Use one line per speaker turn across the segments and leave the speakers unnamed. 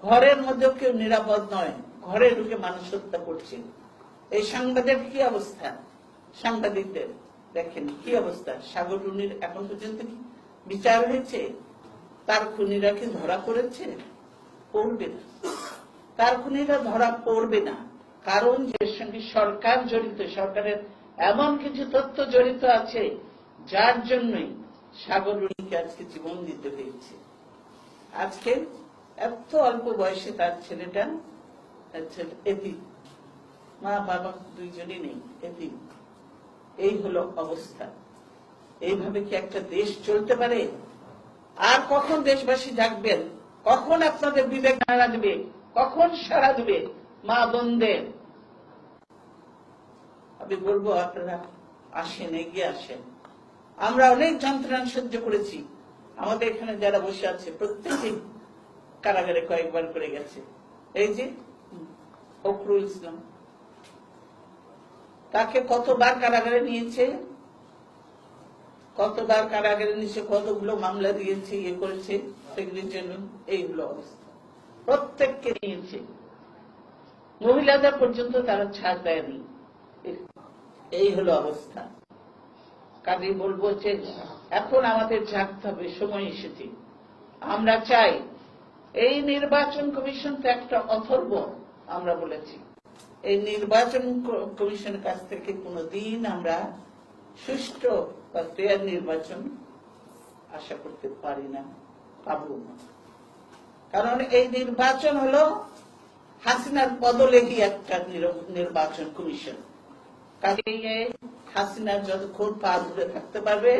ঘরের মধ্যেও কেউ নিরাপদ নয়, ঘরে ঢুকে মানুষ হত্যা করছে। এই সাংবাদিক কি অবস্থা, সাংবাদিকদের দেখেন কি অবস্থা। সাগর রুনির এখন পর্যন্ত কি বিচার হয়েছে? তার খুনিরা কি ধরা পড়েছে? পড়বে না, তার খুনিরা ধরা পড়বে না, কারণ এর সঙ্গে সরকার জড়িত, সরকারের এমন কিছু তথ্য জড়িত আছে যার জন্যই সাগর রুনিকে আজকে জীবন দিতে হয়েছে। আজকে এত অল্প বয়সে তার ছেলেটা এতিম, মা বাবা দুইজনই নেই, এতিম। এই হলো অবস্থা। এইভাবে কি একটা দেশ চলতে পারে? আর কখন দেশবাসী জাগবেন? কখন আপনাদের বিবেক নাড়া দেবে? কখন সাড়া দেবে মা বোনদের? আমি বলবো আপনারা আসেন, এগিয়ে আসেন। আমরা অনেক যন্ত্রণা সহ্য করেছি। আমাদের এখানে যারা বসে আছে প্রত্যেকেই কারাগারে কয়েকবার করে গেছে। এই যে ফখরুল ইসলাম, তাকে কতবার কারাগারে নিয়েছে, কতবার কারাগারে নিয়েছে, কতগুলো মামলা দিয়েছে, ইয়ে করেছে, সেগুলির জন্য এইগুলো অবস্থা। প্রত্যেককে নিয়েছে, মহিলাদের পর্যন্ত তারা ছাড় দেয়নি। এই হলো অবস্থা। কাজে বলবো যে এখন আমাদের জাগতে হবে, সময় এসেছে। আমরা চাই এই নির্বাচন কমিশন তো একটা অথর্ব, আমরা বলেছি এই নির্বাচন কমিশনের কাছ থেকে কোনদিন আমরা সুষ্ঠু বা ফেয়ার নির্বাচন আশা করতে পারি না, পাবো না। কারণ এই নির্বাচন হলো হাসিনার পদলেখী একটা নির্বাচন কমিশন। কাজে হাসিনা যতক্ষণ পা ধরে থাকতে পারবে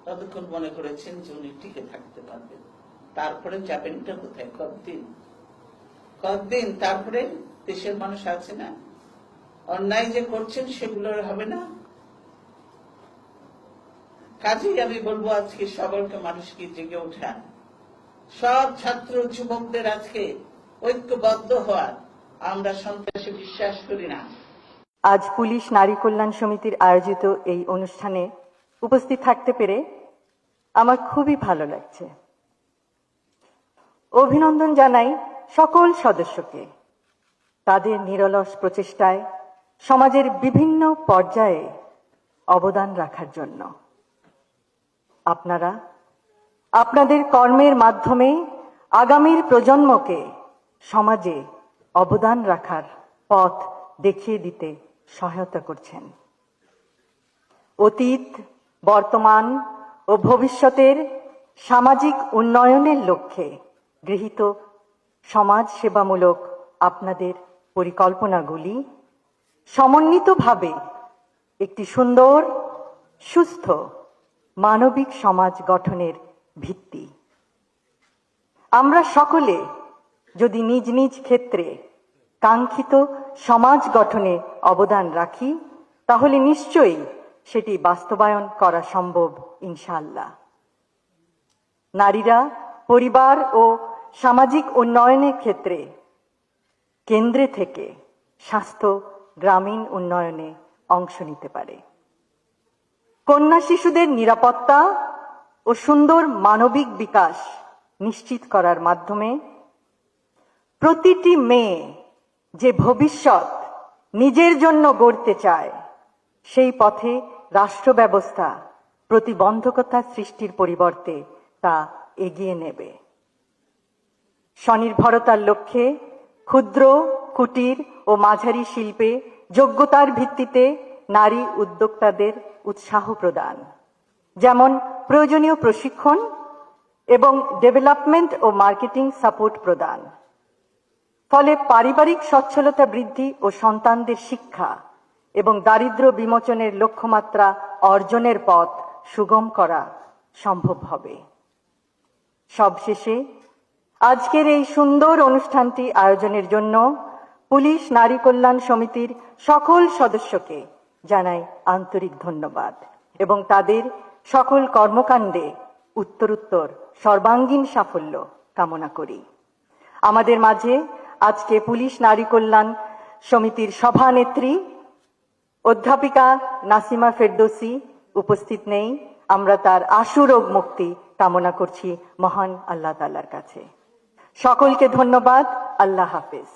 ততক্ষণ মনে করেছেন যে উনি টিকে থাকতে পারবেন। তারপরে যাবেনটা কোথায়? কতদিন তারপরে দেশের মানুষ আছে না, অন্যায় যে করছেন সেগুলো হবে না। কাজেই আমি বলবো আজকে সকলকে মানুষকে জেগে ওঠা, সব ছাত্র যুবকদের আজকে ঐক্যবদ্ধ হওয়ার। আমরা সন্ত্রাসে বিশ্বাস করি না।
আজ পুলিশ নারী কল্যাণ সমিতির আয়োজিত এই অনুষ্ঠানে উপস্থিত থাকতে পেরে আমার খুবই ভালো লাগছে। অভিনন্দন জানাই সকল সদস্যকে তাদের নিরলস প্রচেষ্টায় সমাজের বিভিন্ন পর্যায়ে অবদান রাখার জন্য। আপনারা আপনাদের কর্মের মাধ্যমে আগামীর প্রজন্মকে সমাজে অবদান রাখার পথ দেখিয়ে দিতে সহায়তা করছেন। অতীত, বর্তমান ও ভবিষ্যতের সামাজিক উন্নয়নের লক্ষ্যে গৃহীত সমাজ সেবামূলক আপনাদের পরিকল্পনাগুলি সমন্বিতভাবে একটি সুন্দর, সুস্থ, মানবিক সমাজ গঠনের ভিত্তি। আমরা সকলে যদি নিজ নিজ ক্ষেত্রে কাঙ্ক্ষিত সমাজ গঠনে অবদান রাখি তাহলে নিশ্চয়ই সেটি বাস্তবায়ন করা সম্ভব ইনশাআল্লাহ। নারীরা পরিবার ও সামাজিক উন্নয়নের ক্ষেত্রে কেন্দ্রে থেকে স্বাস্থ্য, গ্রামীণ উন্নয়নে অংশ নিতে পারে। কন্যা শিশুদের নিরাপত্তা ও সুন্দর মানবিক বিকাশ নিশ্চিত করার মাধ্যমে প্রতিটি মেয়ে যে ভবিষ্যৎ নিজের জন্য গড়তে চায় সেই পথে রাষ্ট্র ব্যবস্থা প্রতিবন্ধকতা সৃষ্টির পরিবর্তে তা এগিয়ে নেবে। স্বনির্ভরতার লক্ষ্যে ক্ষুদ্র, কুটির ও মাঝারি শিল্পে যোগ্যতার ভিত্তিতে নারী উদ্যোক্তাদের উৎসাহ প্রদান, যেমন প্রয়োজনীয় প্রশিক্ষণ এবং ডেভেলপমেন্ট ও মার্কেটিং সাপোর্ট প্রদান। ফলে পারিবারিক সচ্ছলতা বৃদ্ধি ও সন্তানদের শিক্ষা এবং দারিদ্র্য বিমোচনের লক্ষ্যমাত্রা অর্জনের পথ সুগম করা সম্ভব হবে। সবশেষে আজকের এই সুন্দর অনুষ্ঠানটি আয়োজনের জন্য পুলিশ নারী কল্যাণ সমিতির সকল সদস্যকে জানাই আন্তরিক ধন্যবাদ এবং তাদের সকল কর্মকাণ্ডে উত্তরোত্তর সর্বাঙ্গীন সাফল্য কামনা করি। আমাদের মাঝে আজকে পুলিশ নারী কল্যাণ সমিতির সভানেত্রী অধ্যাপিকা নাসিমা ফেরদৌসী উপস্থিত নেই। আমরা তার আশু রোগ মুক্তি কামনা করছি মহান আল্লাহ তাআলার কাছে। সকলকে ধন্যবাদ। আল্লাহ হাফেজ।